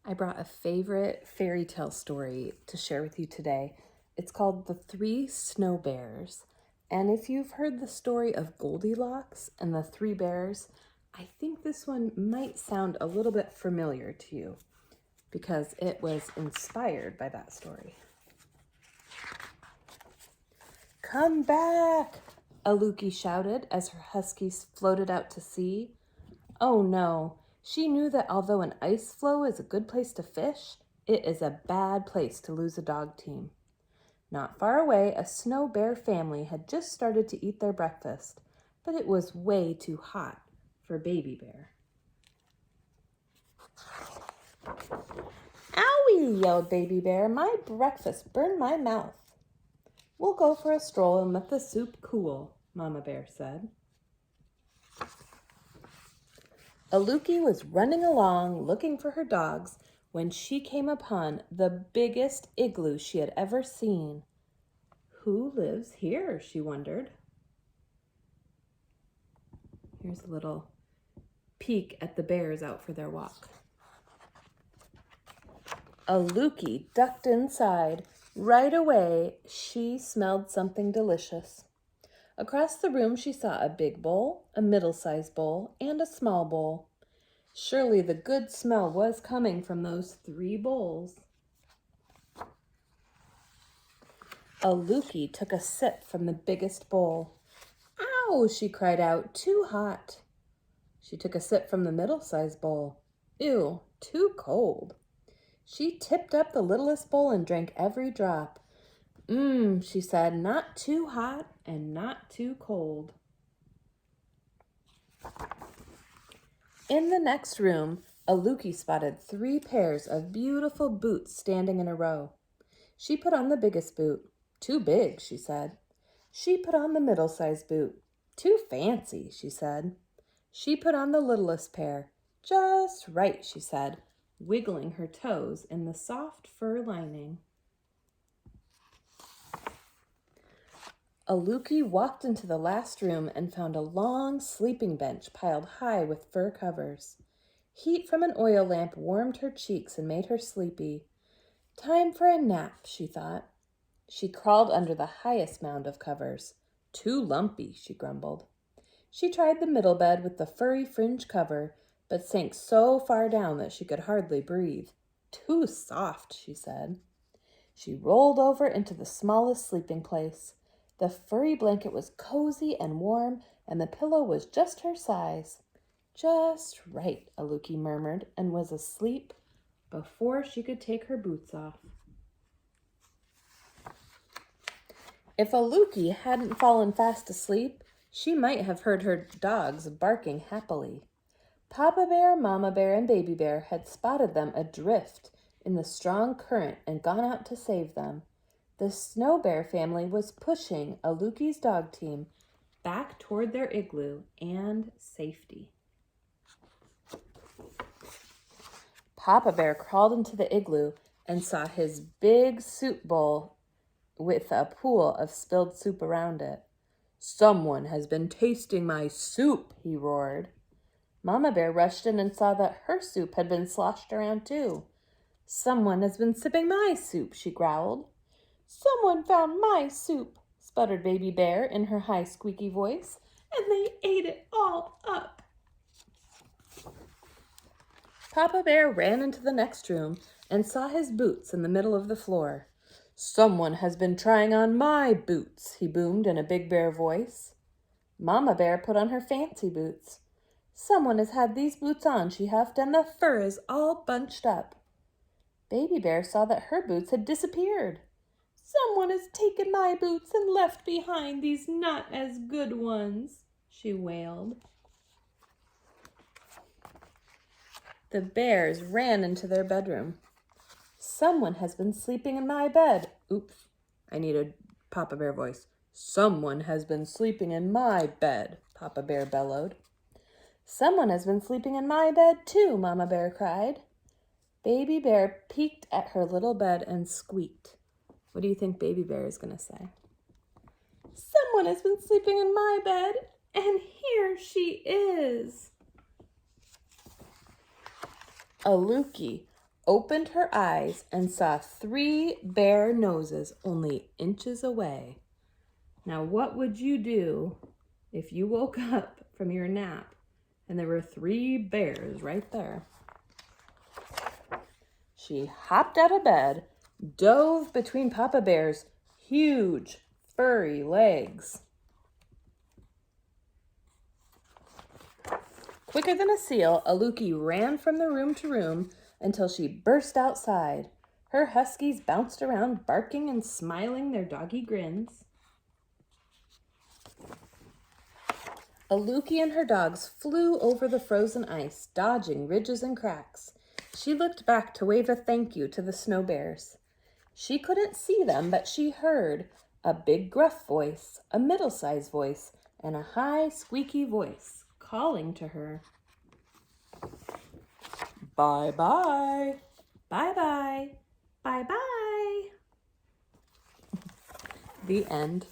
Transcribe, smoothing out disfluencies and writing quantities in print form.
I brought a favorite fairy tale story to share with you today. It's called The Three Snow Bears. And if you've heard the story of Goldilocks and the Three Bears, I think this one might sound a little bit familiar to you because it was inspired by that story. "Come back!" Aluki shouted as her huskies floated out to sea. Oh no, she knew that although an ice floe is a good place to fish, it is a bad place to lose a dog team. Not far away, a snow bear family had just started to eat their breakfast, but it was way too hot for Baby Bear. "Owie!" yelled Baby Bear. "My breakfast burned my mouth." "We'll go for a stroll and let the soup cool," Mama Bear said. Aluki was running along looking for her dogs when she came upon the biggest igloo she had ever seen. Who lives here, she wondered. Here's a little peek at the bears out for their walk. Aluki ducked inside. Right away, she smelled something delicious. Across the room, she saw a big bowl, a middle-sized bowl, and a small bowl. Surely the good smell was coming from those 3 bowls. Aluki took a sip from the biggest bowl. "Ow!" she cried out. "Too hot." She took a sip from the middle-sized bowl. "Ew, too cold." She tipped up the littlest bowl and drank every drop. She said, "Not too hot and not too cold." In the next room, Aluki spotted 3 pairs of beautiful boots standing in a row. She put on the biggest boot. "Too big," she said. She put on the middle-sized boot. "Too fancy," she said. She put on the littlest pair. "Just right," she said, wiggling her toes in the soft fur lining. Aluki walked into the last room and found a long sleeping bench piled high with fur covers. Heat from an oil lamp warmed her cheeks and made her sleepy. "Time for a nap," she thought. She crawled under the highest mound of covers. "Too lumpy," she grumbled. She tried the middle bed with the furry fringe cover, but sank so far down that she could hardly breathe. "Too soft," she said. She rolled over into the smallest sleeping place. The furry blanket was cozy and warm, and the pillow was just her size. "Just right," Aluki murmured, and was asleep before she could take her boots off. If Aluki hadn't fallen fast asleep, she might have heard her dogs barking happily. Papa Bear, Mama Bear, and Baby Bear had spotted them adrift in the strong current and gone out to save them. The Snow Bear family was pushing Aluki's dog team back toward their igloo and safety. Papa Bear crawled into the igloo and saw his big soup bowl with a pool of spilled soup around it. "Someone has been tasting my soup," he roared. Mama Bear rushed in and saw that her soup had been sloshed around too. "Someone has been sipping my soup," she growled. "Someone found my soup," sputtered Baby Bear in her high squeaky voice, "and they ate it all up." Papa Bear ran into the next room and saw his boots in the middle of the floor. "Someone has been trying on my boots," he boomed in a big bear voice. Mama Bear put on her fancy boots. "Someone has had these boots on," she huffed, "and the fur is all bunched up." Baby Bear saw that her boots had disappeared. "Someone has taken my boots and left behind these not as good ones," she wailed. The bears ran into their bedroom. "Someone has been sleeping in my bed." Oops, I need a Papa Bear voice. "Someone has been sleeping in my bed," Papa Bear bellowed. "Someone has been sleeping in my bed too," Mama Bear cried. Baby Bear peeked at her little bed and squeaked. What do you think Baby Bear is going to say? "Someone has been sleeping in my bed, and here she is." Aluki opened her eyes and saw 3 bear noses only inches away. Now, what would you do if you woke up from your nap and there were 3 bears right there? She hopped out of bed, dove between Papa Bear's huge, furry legs. Quicker than a seal, Aluki ran from the room to room until she burst outside. Her huskies bounced around, barking and smiling their doggy grins. Aluki and her dogs flew over the frozen ice, dodging ridges and cracks. She looked back to wave a thank you to the snow bears. She couldn't see them, but she heard a big gruff voice, a middle-sized voice, and a high squeaky voice calling to her. Bye-bye. Bye-bye. Bye-bye. The end.